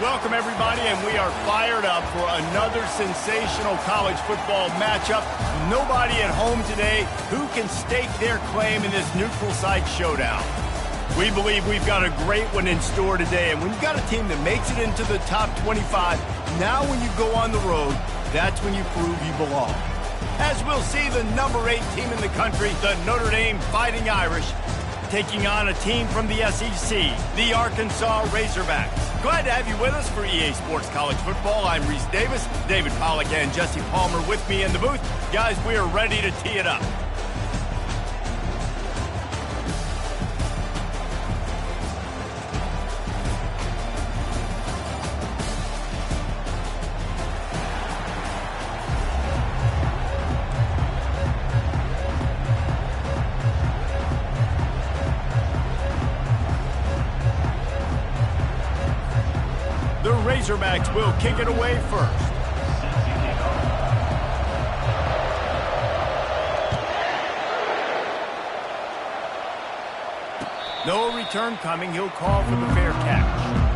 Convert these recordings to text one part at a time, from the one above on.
Welcome, everybody, and we are fired up for another sensational college football matchup. Nobody at home today who can stake their claim in this neutral site showdown. We believe we've got a great one in store today, and when you've got a team that makes it into the top 25, now when you go on the road, that's when you prove you belong. As we'll see, the number 8 team in the country, the Notre Dame Fighting Irish, taking on a team from the SEC, the Arkansas Razorbacks. Glad to have you with us for EA Sports College Football. I'm Reese Davis, David Pollack and Jesse Palmer with me in the booth. Guys, we are ready to tee it up. The Razorbacks will kick it away first. No return coming. He'll call for the fair catch.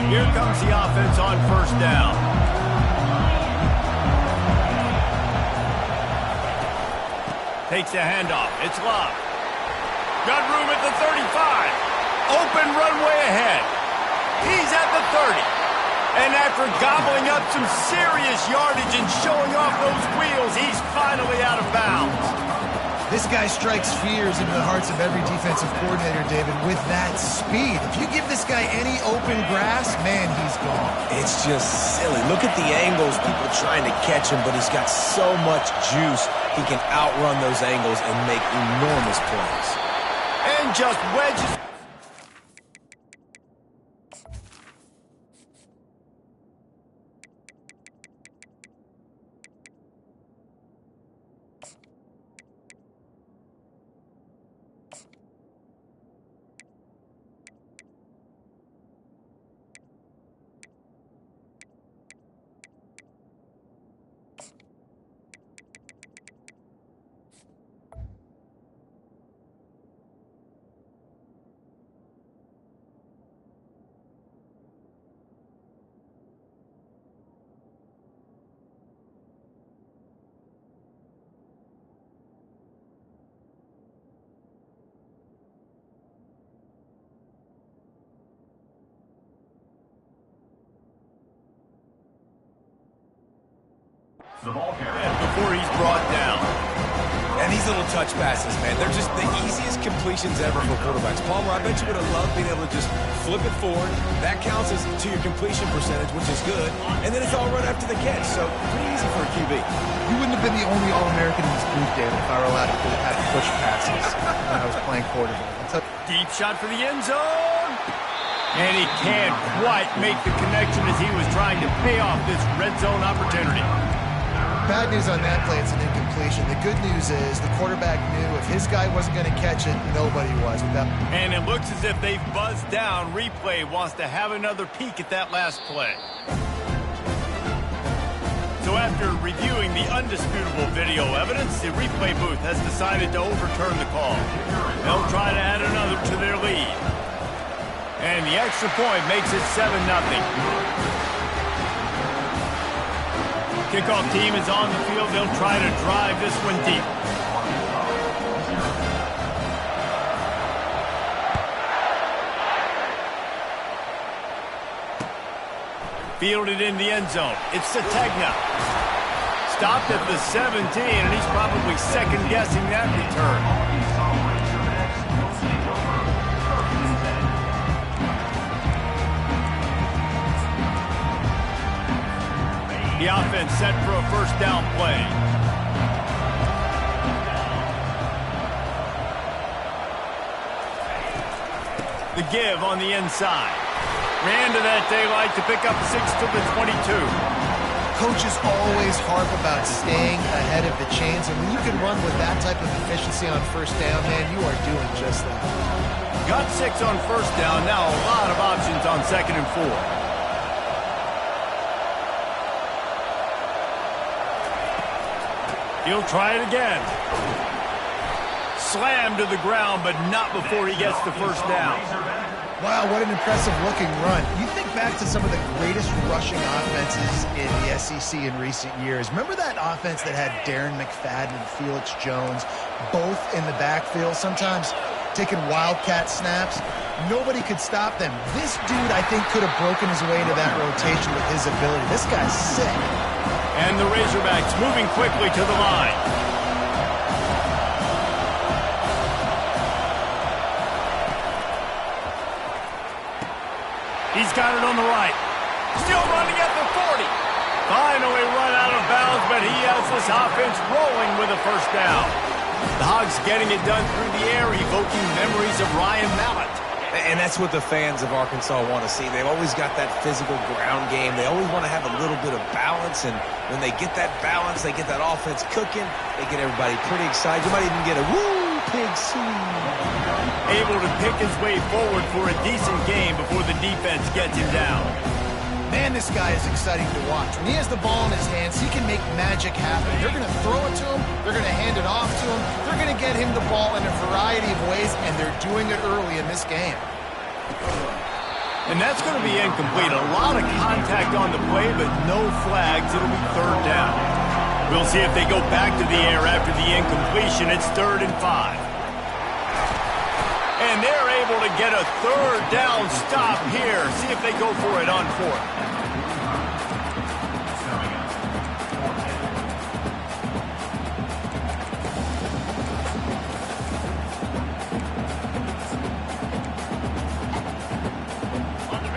Here comes the offense on first down. Takes a handoff. It's Love. Got room at the 35. Open runway ahead. He's at the 30. And after gobbling up some serious yardage and showing off those wheels, he's finally out of bounds. This guy strikes fears into the hearts of every defensive coordinator, David, with that speed. If you give this guy any open grass, man, he's gone. It's just silly. Look at the angles, people trying to catch him, but he's got so much juice, he can outrun those angles and make enormous plays. And just wedges. Before he's brought down. And these little touch passes, man, they're just the easiest completions ever for quarterbacks. Palmer, I bet you would have loved being able to just flip it forward. That counts as to your completion percentage, which is good. And then it's all right after the catch, so pretty easy for a QB. You wouldn't have been the only All-American in this booth, David, if I were allowed to have push passes when I was playing quarterback. Deep shot for the end zone. And he can't quite make the connection as he was trying to pay off this red zone opportunity. Bad news on that play, it's an incompletion. The good news is the quarterback knew if his guy wasn't going to catch it, nobody was. And it looks as if they've buzzed down. Replay wants to have another peek at that last play. So after reviewing the undisputable video evidence, the replay booth has decided to overturn the call. They'll try to add another to their lead. And the extra point makes it 7-0. Kickoff team is on the field. They'll try to drive this one deep. Fielded in the end zone. It's Sategna. Stopped at the 17, and he's probably second-guessing that return. The offense set for a first down play. The give on the inside. Ran to that daylight to pick up 6 to the 22. Coaches always harp about staying ahead of the chains, and when you can run with that type of efficiency on first down, man, you are doing just that. got 6 on first down. Now a lot of options on 2nd and 4. He'll try it again. Slammed to the ground, but not before he gets the first down. Wow, what an impressive-looking run. You think back to some of the greatest rushing offenses in the SEC in recent years. Remember that offense that had Darren McFadden and Felix Jones both in the backfield, sometimes taking wildcat snaps? Nobody could stop them. This dude, I think, could have broken his way into that rotation with his ability. This guy's sick. And the Razorbacks moving quickly to the line. He's got it on the right. Still running at the 40. Finally run out of bounds, but he has this offense rolling with a first down. The Hogs getting it done through the air, evoking memories of Ryan Mallett. And that's what the fans of Arkansas want to see. They've always got that physical ground game. They always want to have a little bit of balance, and when they get that balance, they get that offense cooking, they get everybody pretty excited. You might even get a woo, pig swing. Able to pick his way forward for a decent game before the defense gets him down. Man, this guy is exciting to watch. When he has the ball in his hands, he can make magic happen. They're going to throw it to him. They're going to hand it off to him. They're going to get him the ball in a variety of ways, and they're doing it early in this game. And that's going to be incomplete. A lot of contact on the play, but no flags. It'll be 3rd down. We'll see if they go back to the air after the incompletion. It's 3rd and 5. And they're able to get a 3rd down stop here. See if they go for it on 4th.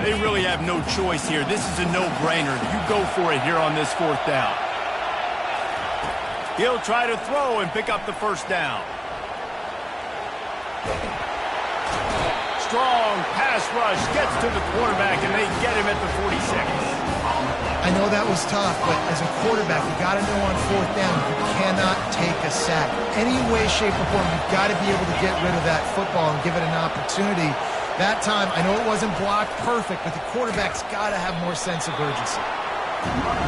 They really have no choice here. This is a no-brainer. You go for it here on this 4th down. He'll try to throw and pick up the first down. Strong pass rush gets to the quarterback, and they get him at the 46. I know that was tough, but as a quarterback, you got to know on 4th down, you cannot take a sack. Any way, shape, or form, you've got to be able to get rid of that football and give it an opportunity. That time, I know it wasn't blocked perfect, but the quarterback's got to have more sense of urgency.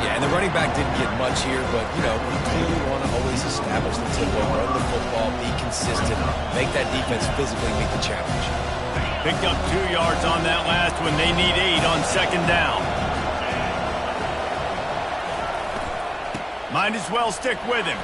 Yeah, and the running back didn't get much here, but, you know, you clearly want to always establish the tempo, run the football, be consistent, make that defense physically meet the challenge. Picked up 2 yards on that last one. They need 8 on 2nd down. Might as well stick with him.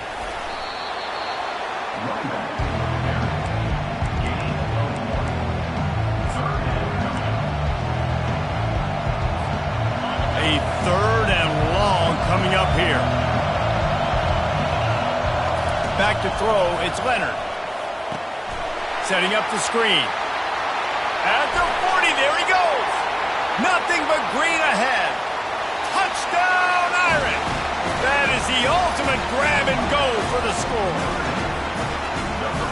A 3rd and long coming up here. Back to throw, it's Leonard. Setting up the screen. At the 40, there he goes. Nothing but green ahead. Touchdown, Irish. That is the ultimate grab and go for the score.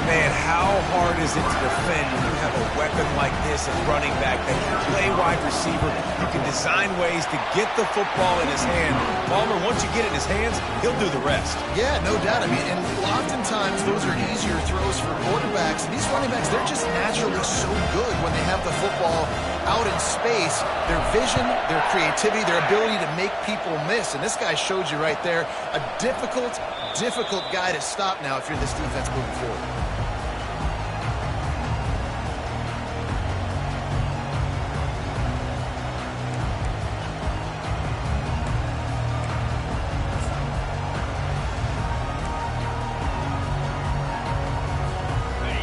Man, how hard is it to defend when you have a weapon like this, a running back that can play wide receiver? You can design ways to get the football in his hand. Palmer, once you get it in his hands, he'll do the rest. Yeah, no doubt. I mean, and oftentimes those are easier throws for quarterbacks. And these running backs, they're just naturally so good when they have the football out in space. Their vision, their creativity, their ability to make people miss. And this guy showed you right there, a difficult guy to stop now if you're this defense moving forward.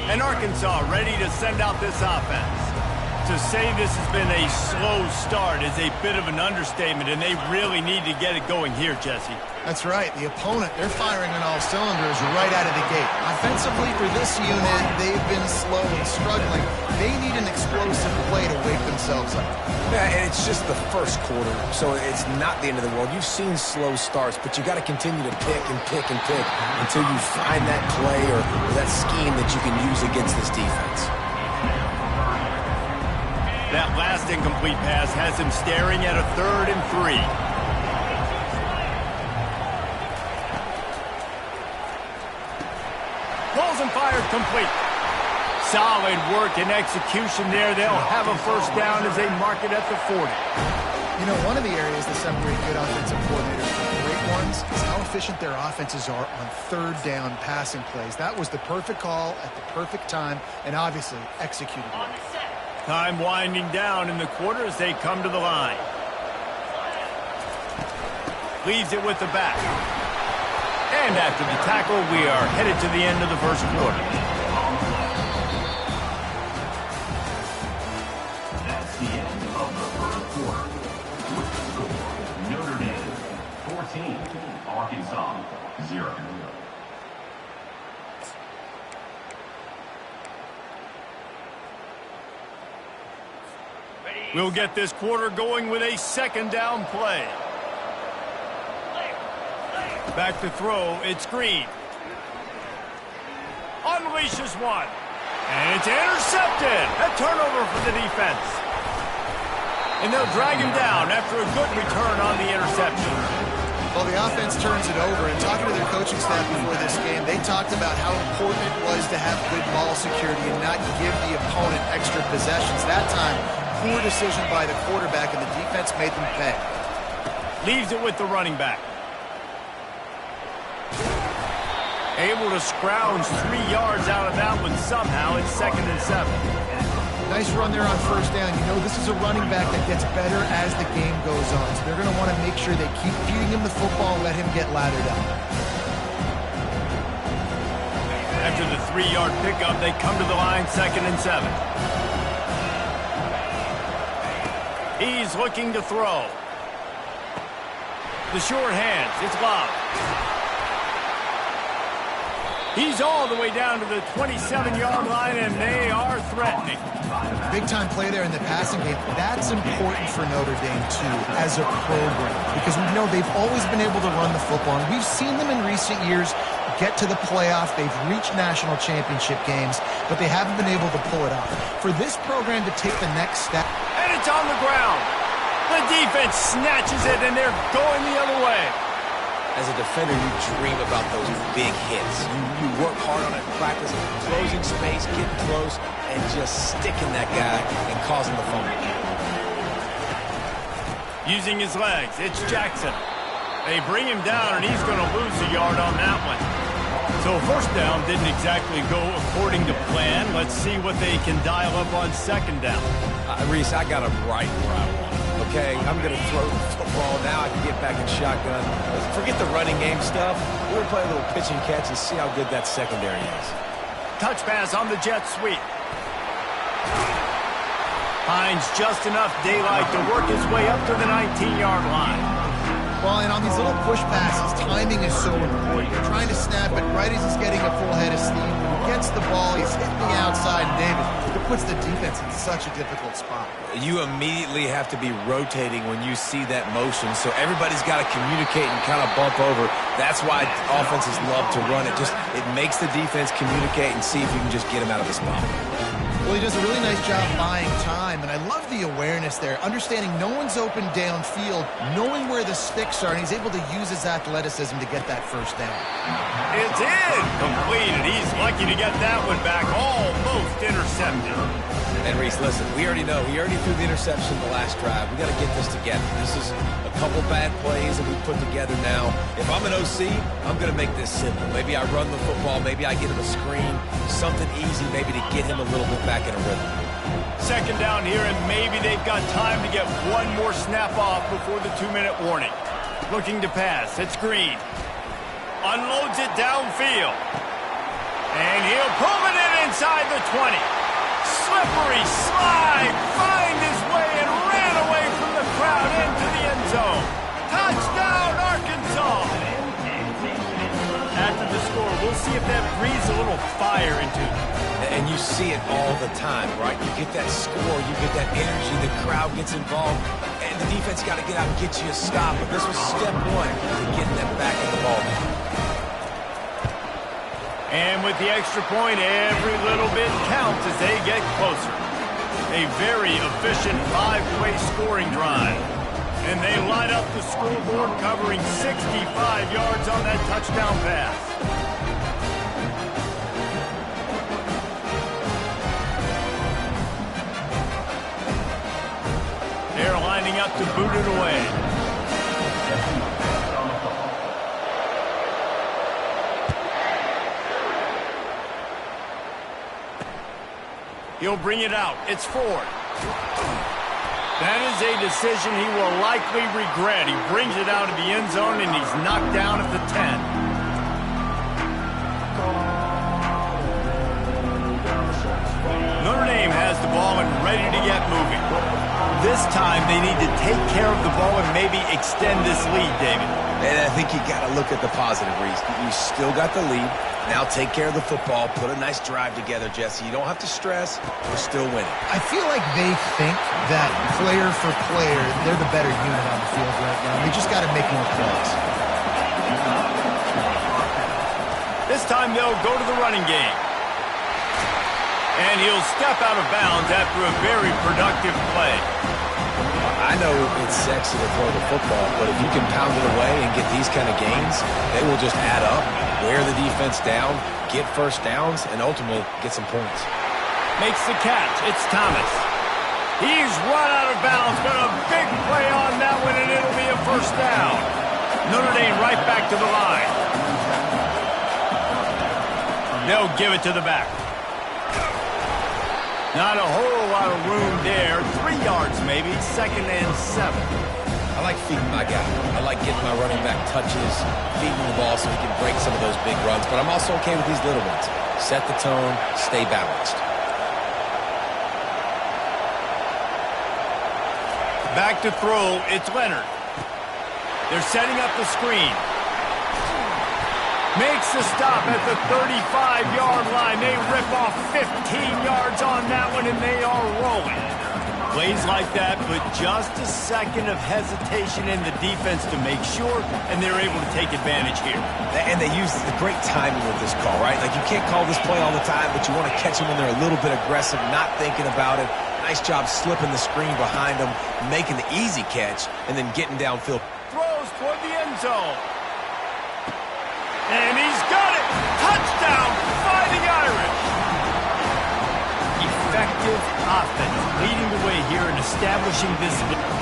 And Arkansas ready to send out this offense. To say this has been a slow start is a bit of an understatement, and they really need to get it going here, Jesse. That's right. The opponent, they're firing on all cylinders right out of the gate. Offensively for this unit, they've been slow and struggling. They need an explosive play to wake themselves up. Yeah, and it's just the first quarter, so it's not the end of the world. You've seen slow starts, but you got to continue to pick and pick and pick until you find that play or that scheme that you can use against this defense. That last incomplete pass has him staring at a 3rd and 3. Pulls and fires complete. Solid work and execution there. They'll have a first down as they mark it at the 40. You know, one of the areas that separate good offensive coordinators from great ones is how efficient their offenses are on third down passing plays. That was the perfect call at the perfect time and obviously executed well. Time winding down in the quarter as they come to the line. Leaves it with the back. And after the tackle, we are headed to the end of the first quarter. That's the end of the first quarter. With the score, Notre Dame 14, Arkansas 0. We'll get this quarter going with a second down play. Back to throw, it's Green. Unleashes one. And it's intercepted. A turnover for the defense. And they'll drag him down after a good return on the interception. Well, the offense turns it over, and talking to their coaching staff before this game, they talked about how important it was to have good ball security and not give the opponent extra possessions. That time, poor decision by the quarterback, and the defense made them pay. Leaves it with the running back. Able to scrounge 3 yards out of that one somehow. It's 2nd and 7. Nice run there on first down. You know, this is a running back that gets better as the game goes on. So they're going to want to make sure they keep feeding him the football and let him get lathered up. After the 3-yard pickup, they come to the line, 2nd and 7. He's looking to throw. The short hands. It's Love. He's all the way down to the 27-yard line, and they are threatening. Big-time play there in the passing game. That's important for Notre Dame, too, as a program, because we know they've always been able to run the football, and we've seen them in recent years get to the playoff. They've reached national championship games, but they haven't been able to pull it off. For this program to take the next step. And it's on the ground. The defense snatches it, and they're going the other way. As a defender, you dream about those big hits. You work hard on it in practice, closing space, getting close, and just sticking that guy and causing the fumble. Using his legs, it's Jackson. They bring him down, and he's going to lose a yard on that one. So first down didn't exactly go according to plan. Let's see what they can dial up on second down. Reese, I got him right where I want him. Okay, I'm going to throw the football. Now I can get back in shotgun. Forget the running game stuff. We're going to play a little pitch and catch and see how good that secondary is. Touch pass on the jet sweep. Finds just enough daylight to work his way up to the 19-yard line. Well, and on these little push passes, timing is so important. You're trying to snap it right as he's getting a full head of steam. When he gets the ball, he's hitting the outside, and David, it puts the defense in such a difficult spot. You immediately have to be rotating when you see that motion, so everybody's got to communicate and kind of bump over. That's why offenses love to run it. It makes the defense communicate and see if you can just get him out of the spot. Well, he does a really nice job buying time, and I love the awareness there, understanding no one's open downfield, knowing where the sticks are, and he's able to use his athleticism to get that first down. It's in! Completed. He's lucky to get that one back. Almost intercepted. And Reese, listen, we already know. He already threw the interception the last drive. We got to get this together. This is a couple bad plays that we put together now. If I'm an OC, I'm going to make this simple. Maybe I run the football. Maybe I get him a screen. Something easy maybe to get him a little bit back in a rhythm. Second down here, and maybe they've got time to get one more snap off before the 2-minute warning. Looking to pass. It's Green. Unloads it downfield. And he'll pull it in inside the 20. Slippery slide, find his way and ran away from the crowd into the end zone. Touchdown, Arkansas! After the score, we'll see if that breathes a little fire into it. And you see it all the time, right? You get that score, you get that energy, the crowd gets involved, and the defense got to get out and get you a stop. But this was step one to getting them back in the ballgame. And with the extra point, every little bit counts as they get closer. A very efficient 5-play scoring drive. And they light up the scoreboard, covering 65 yards on that touchdown pass. up to boot it away. He'll bring it out. It's Ford. That is a decision he will likely regret. He brings it out of the end zone, and he's knocked down at the 10. Notre Dame has the ball and ready to get moving. This time, they need to take care of the ball and maybe extend this lead, David. And I think you got to look at the positive, Reese. You still got the lead. Now take care of the football. Put a nice drive together, Jesse. You don't have to stress. We're still winning. I feel like they think that player for player, they're the better unit on the field right now. They just got to make more plays. This time they'll go to the running game. And he'll step out of bounds after a very productive play. I know it's sexy to throw the football, but if you can pound it away and get these kind of gains, they will just add up, wear the defense down, get first downs, and ultimately get some points. Makes the catch. It's Thomas. He's run out of bounds, but a big play on that one, and it'll be a first down. Notre Dame right back to the line. They'll give it to the back. Not a whole lot of room there. 3 yards maybe, 2nd and 7. I like feeding my guy. I like getting my running back touches, feeding the ball so he can break some of those big runs, but I'm also okay with these little ones. Set the tone, stay balanced. Back to throw, it's Leonard. They're setting up the screen. Makes the stop at the 35-yard line. They rip off 15 yards on that one, and they are rolling. Plays like that, but just a second of hesitation in the defense to make sure, and they're able to take advantage here. And they use the great timing with this call, right? Like, you can't call this play all the time, but you want to catch them when they're a little bit aggressive, not thinking about it. Nice job slipping the screen behind them, making the easy catch, and then getting downfield. Throws toward the end zone. And he's got it! Touchdown, Fighting Irish! Effective offense leading the way here and establishing this.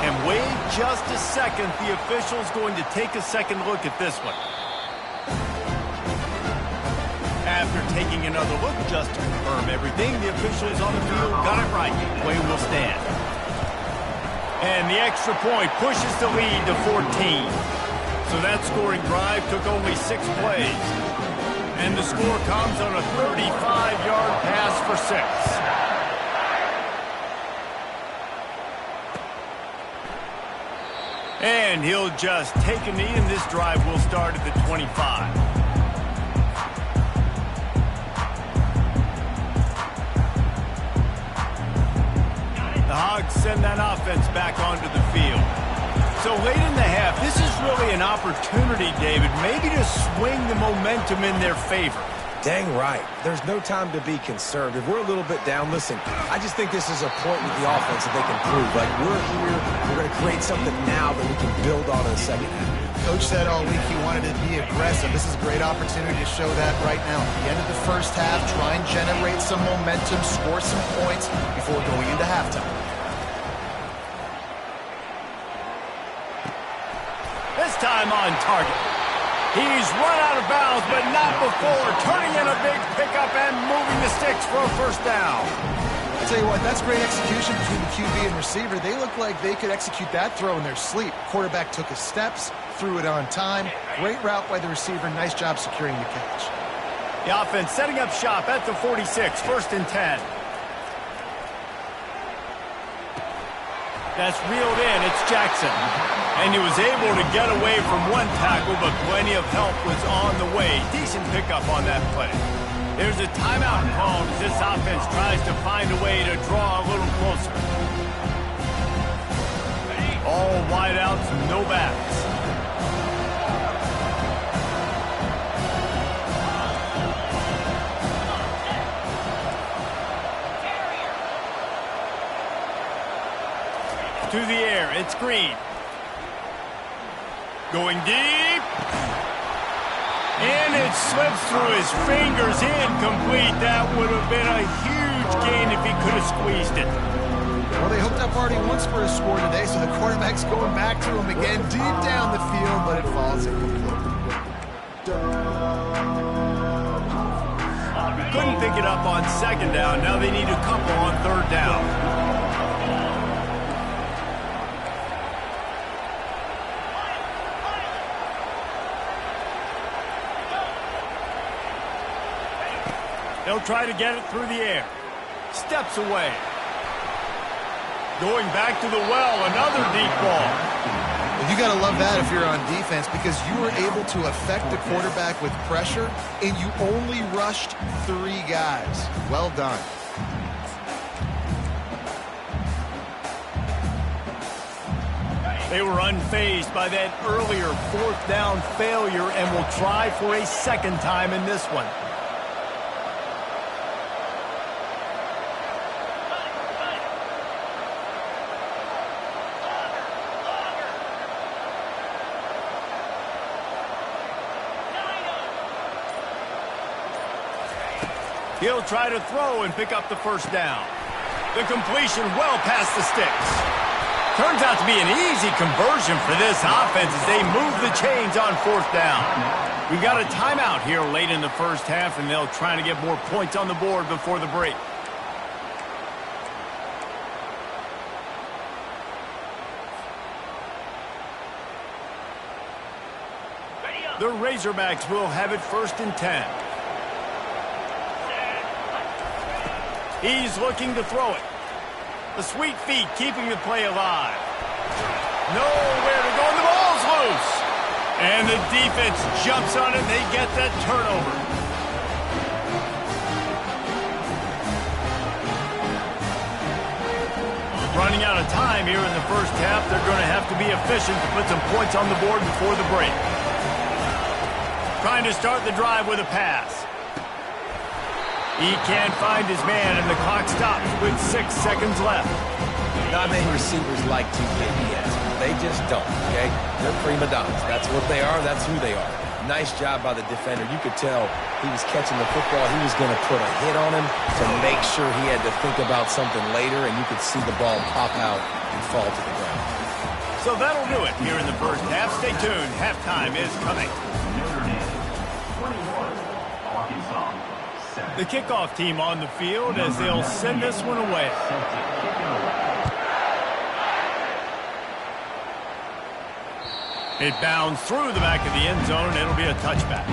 And wait just a second, the official's going to take a second look at this one. After taking another look just to confirm everything, the officials on the field got it right. Play will stand. And the extra point pushes the lead to 14. So that scoring drive took only 6 plays. And the score comes on a 35-yard pass for 6. And he'll just take a knee, and this drive will start at the 25. The Hogs send that offense back onto the field. So late in the half, this is really an opportunity, David, maybe to swing the momentum in their favor. Dang right. There's no time to be concerned. If we're a little bit down, listen, I just think this is a point with the offense that they can prove. Like, we're here, we're going to create something now that we can build on in the second half. Coach said all week he wanted to be aggressive. This is a great opportunity to show that right now. At the end of the first half, try and generate some momentum, score some points before going into halftime. This time on target. He's run out of bounds, but not before turning in a big pickup and moving the sticks for a first down. I'll tell you what, that's great execution between the QB and receiver. They look like they could execute that throw in their sleep. Quarterback took his steps, threw it on time. Great route by the receiver. Nice job securing the catch. The offense setting up shop at the 46, 1st and 10. That's reeled in. It's Jackson. And he was able to get away from one tackle, but plenty of help was on the way. Decent pickup on that play. There's a timeout called as this offense tries to find a way to draw a little closer. All wideouts, no backs. To the air, it's Green. Going deep. And it slips through his fingers, incomplete. That would have been a huge gain if he could have squeezed it. Well, they hooked up already once for a score today, so the quarterback's going back to him again deep down the field, but it falls incomplete. Couldn't pick it up on second down. Now they need a couple on third down. They'll try to get it through the air. Steps away. Going back to the well, another deep ball. Well, you got to love that if you're on defense, because you were able to affect the quarterback with pressure, and you only rushed 3 guys. Well done. They were unfazed by that earlier fourth down failure and will try for a second time in this one. He'll try to throw and pick up the first down. The completion well past the sticks. Turns out to be an easy conversion for this offense as they move the chains on fourth down. We got a timeout here late in the first half, and they'll try to get more points on the board before the break. The Razorbacks will have it 1st and 10. He's looking to throw it. The sweet feet keeping the play alive. Nowhere to go, and the ball's loose. And the defense jumps on it, and they get that turnover. Running out of time here in the first half. They're going to have to be efficient to put some points on the board before the break. Trying to start the drive with a pass. He can't find his man, and the clock stops with 6 seconds left. Not many receivers like to get hit. They just don't, okay? They're prima donnas. That's what they are. That's who they are. Nice job by the defender. You could tell he was catching the football. He was going to put a hit on him to make sure he had to think about something later, and you could see the ball pop out and fall to the ground. So that'll do it here in the first half. Stay tuned. Halftime is coming. The kickoff team on the field as they'll send this one away. It bounds through the back of the end zone, and it'll be a touchback.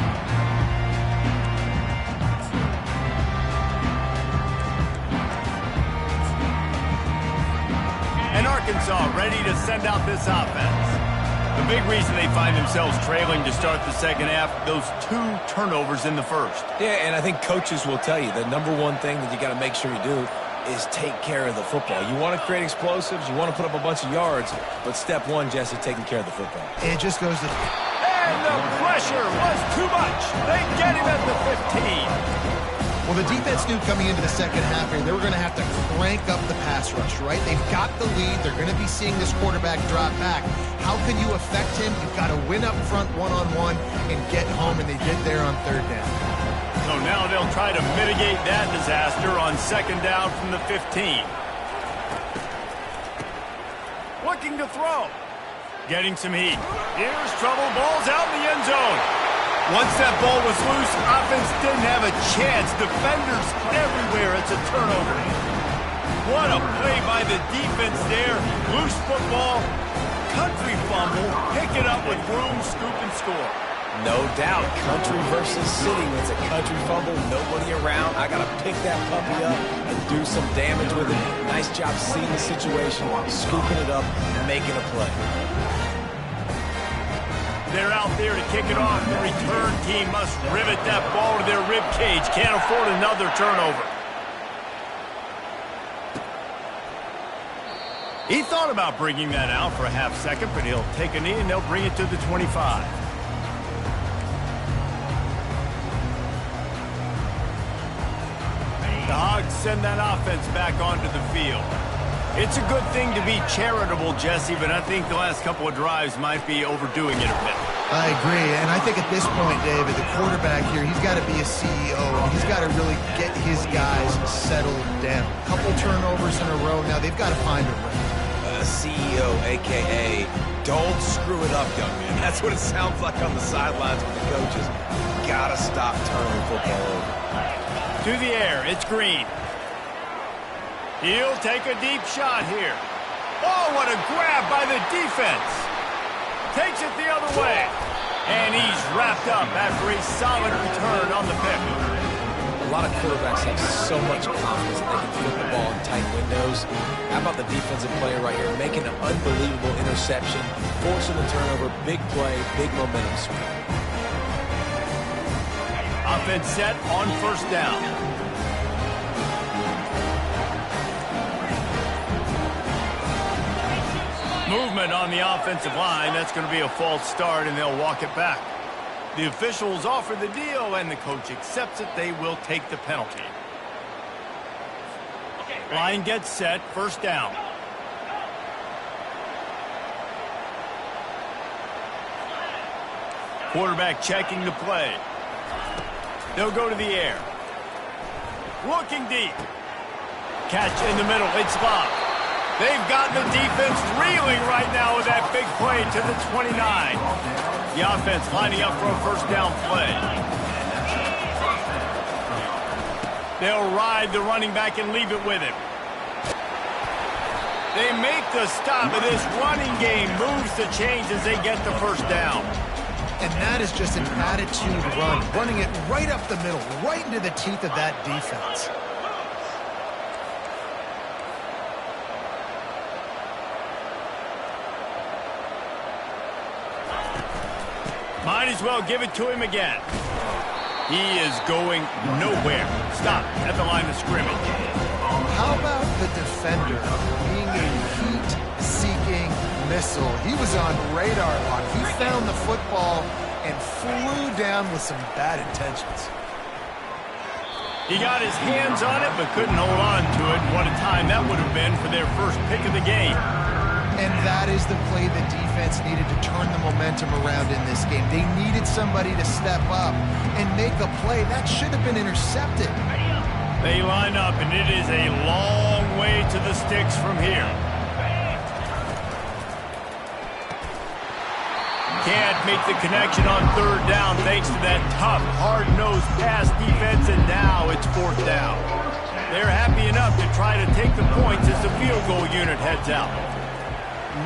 And Arkansas ready to send out this offense. The big reason they find themselves trailing to start the second half, those 2 turnovers in the first. Yeah, and I think coaches will tell you the number one thing that you got to make sure you do is take care of the football. You want to create explosives, you want to put up a bunch of yards, but step one, Jesse, taking care of the football. It just goes to... And the pressure was too much. They get him at the 15. Well, the defense knew coming into the second half here, they were going to have to crank up the pass rush, right? They've got the lead. They're going to be seeing this quarterback drop back. How can you affect him? You've got to win up front one-on-one and get home, and they did there on third down. So now they'll try to mitigate that disaster on second down from the 15. Looking to throw. Getting some heat. Here's trouble. Ball's out in the end zone. Once that ball was loose, offense didn't have a chance. Defenders everywhere. It's a turnover. What a play by the defense there. Loose football. Country fumble. Pick it up with room, scoop, and score. No doubt. Country versus city. It's a country fumble. Nobody around. I got to pick that puppy up and do some damage with it. Nice job seeing the situation, scooping it up, and making a play. They're out there to kick it off. The return team must rivet that ball to their rib cage. Can't afford another turnover. He thought about bringing that out for a half second, but he'll take a knee and they'll bring it to the 25. The Hogs send that offense back onto the field. It's a good thing to be charitable, Jesse, but I think the last couple of drives might be overdoing it a bit. I agree, and I think at this point, David, the quarterback here, he's got to be a CEO, and he's got to really get his guys settled down. A couple turnovers in a row now. They've got to find a rhythm. CEO, a.k.a. don't screw it up, young man. That's what it sounds like on the sidelines with the coaches. Gotta stop turning the football over. To the air, it's Green. He'll take a deep shot here. Oh, what a grab by the defense. Takes it the other way. And he's wrapped up after a solid return on the pick. A lot of quarterbacks have so much confidence that they can flip the ball in tight windows. How about the defensive player right here making an unbelievable interception, forcing the turnover, big play, big momentum swing. Offense set on first down. Movement on the offensive line. That's going to be a false start, and they'll walk it back. The officials offer the deal, and the coach accepts it. They will take the penalty. Line gets set. First down. Quarterback checking the play. They'll go to the air. Looking deep. Catch in the middle. It's locked. They've got the defense reeling right now with that big play to the 29. The offense lining up for a first down play. They'll ride the running back and leave it with him. They make the stop, and this running game moves the chains as they get the first down. And that is just an attitude run, running it right up the middle, right into the teeth of that defense. Might as well give it to him again. He is going nowhere. Stop at the line of scrimmage. How about the defender being a heat-seeking missile? He was on radar lock. He found the football and flew down with some bad intentions. He got his hands on it, but couldn't hold on to it. What a time that would have been for their first pick of the game. And that is the play the defense needed to turn the momentum around in this game. They needed somebody to step up and make a play. That should have been intercepted. They line up, and it is a long way to the sticks from here. Can't make the connection on third down thanks to that tough, hard-nosed pass defense, and now it's fourth down. They're happy enough to try to take the points as the field goal unit heads out.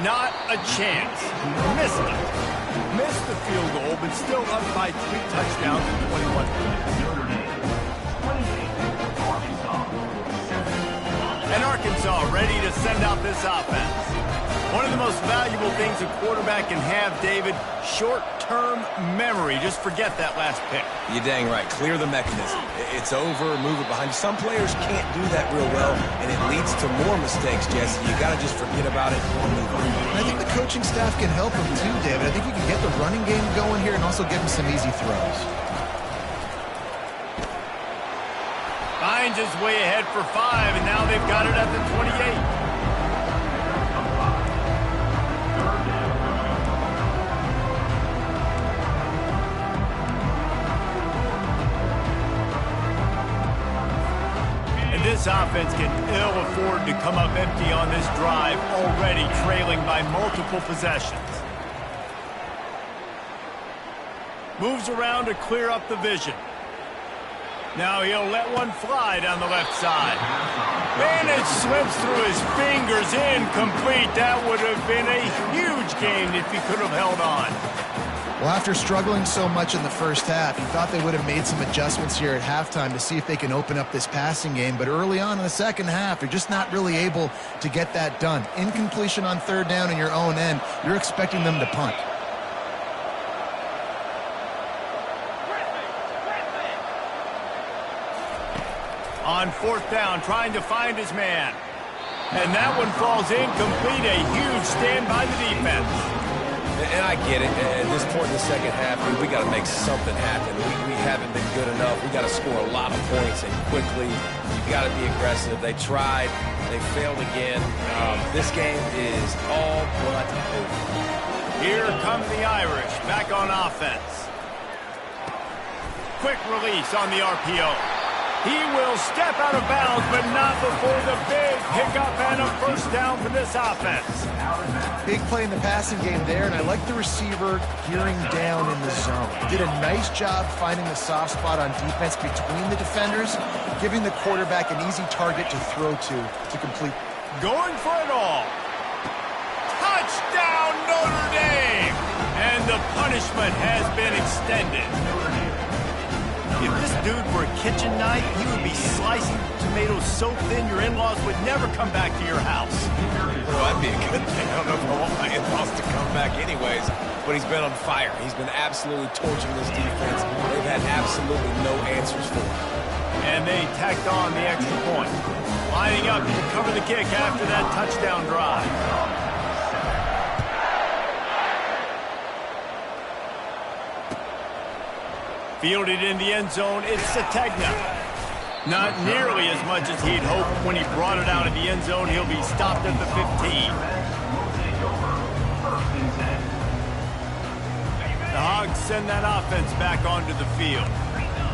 Not a chance. Missed it. Missed the field goal, but still up by 3 touchdowns and 21 points. And Arkansas ready to send out this offense. One of the most valuable things a quarterback can have, David, short-term memory. Just forget that last pick. You're dang right. Clear the mechanism. It's over, move it behind you. Some players can't do that real well, and it leads to more mistakes, Jesse. You got to just forget about it and move on. And I think the coaching staff can help him too, David. I think you can get the running game going here and also give him some easy throws. Finds his way ahead for 5, and now they've got it at the 28. This offense can ill afford to come up empty on this drive, already trailing by multiple possessions. Moves around to clear up the vision. Now he'll let one fly down the left side. And it slips through his fingers, incomplete. That would have been a huge game if he could have held on. Well, after struggling so much in the first half, you thought they would have made some adjustments here at halftime to see if they can open up this passing game. But early on in the second half, they're just not really able to get that done. Incompletion on third down in your own end, you're expecting them to punt. On fourth down, trying to find his man. And that one falls incomplete. A huge stand by the defense. And I get it. At this point in the second half, we got to make something happen. We haven't been good enough. We got to score a lot of points and quickly. You got to be aggressive. They tried. They failed again. This game is all but over. Here come the Irish, back on offense. Quick release on the RPO. He will step out of bounds, but not before the big pickup and a first down for this offense. Big play in the passing game there, and I like the receiver gearing down in the zone. Did a nice job finding the soft spot on defense between the defenders, giving the quarterback an easy target to throw to complete. Going for it all. Touchdown, Notre Dame! And the punishment has been extended. If this dude were a kitchen knife, he would be slicing tomatoes so thin your in-laws would never come back to your house. Well, that'd be a good thing. I don't know if I want my in-laws to come back anyways, but he's been on fire. He's been absolutely torching this defense. They've had absolutely no answers for him. And they tacked on the extra point. Lining up to cover the kick after that touchdown drive. Fielded in the end zone, it's Sategna. Not nearly as much as he'd hoped when he brought it out of the end zone. He'll be stopped at the 15. The Hogs send that offense back onto the field.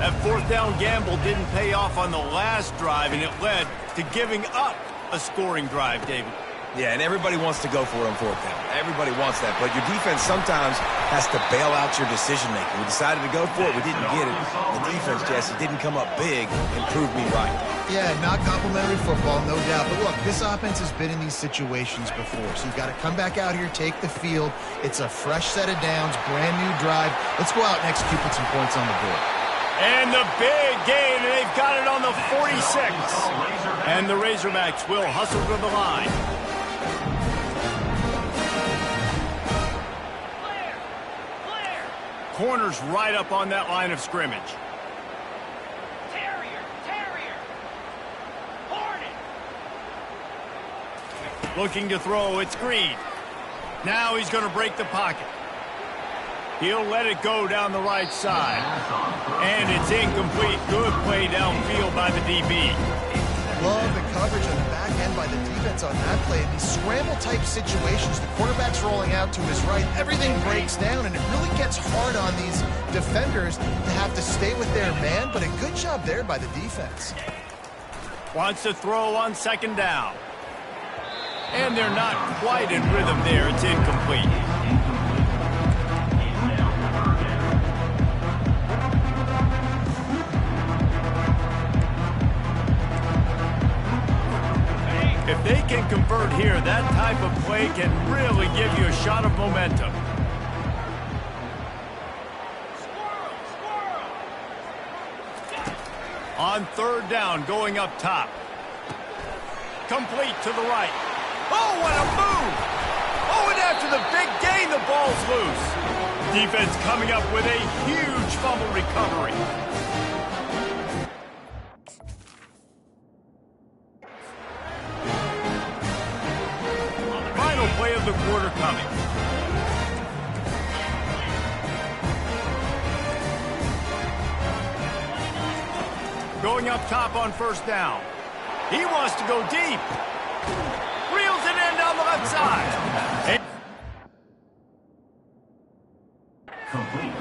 That fourth down gamble didn't pay off on the last drive, and it led to giving up a scoring drive, David. Yeah, and everybody wants to go for it on fourth down. Everybody wants that, but your defense sometimes has to bail out your decision-making. We decided to go for it. We didn't get it. The defense, Jesse, didn't come up big and prove me right. Yeah, not complimentary football, no doubt. But look, this offense has been in these situations before, so you've got to come back out here, take the field. It's a fresh set of downs, brand new drive. Let's go out and execute, put some points on the board. And the big gain, and they've got it on the 46. And the Razorbacks will hustle to the line. Corners right up on that line of scrimmage. Terrier, Hornet. Looking to throw, it's Green. Now he's going to break the pocket. He'll let it go down the right side. And it's incomplete. Good play downfield by the DB. Love the coverage on the back end by the defense on that play. In these scramble-type situations, the quarterback's rolling out to his right. Everything breaks down, and it really gets hard on these defenders to have to stay with their man, but a good job there by the defense. Wants to throw on second down. And they're not quite in rhythm there. It's incomplete. If they can convert here, that type of play can really give you a shot of momentum. On third down, going up top. Complete to the right. Oh, what a move! Oh, and after the big gain, the ball's loose. Defense coming up with a huge fumble recovery. Play of the quarter coming. Going up top on first down. He wants to go deep. Reels it in down the left side.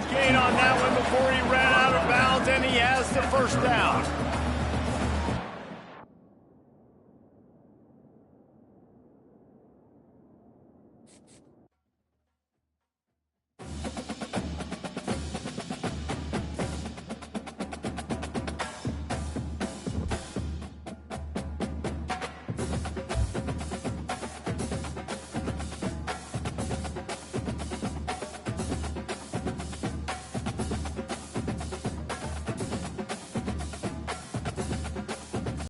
Gain on that one before he ran out of bounds, and he has the first down.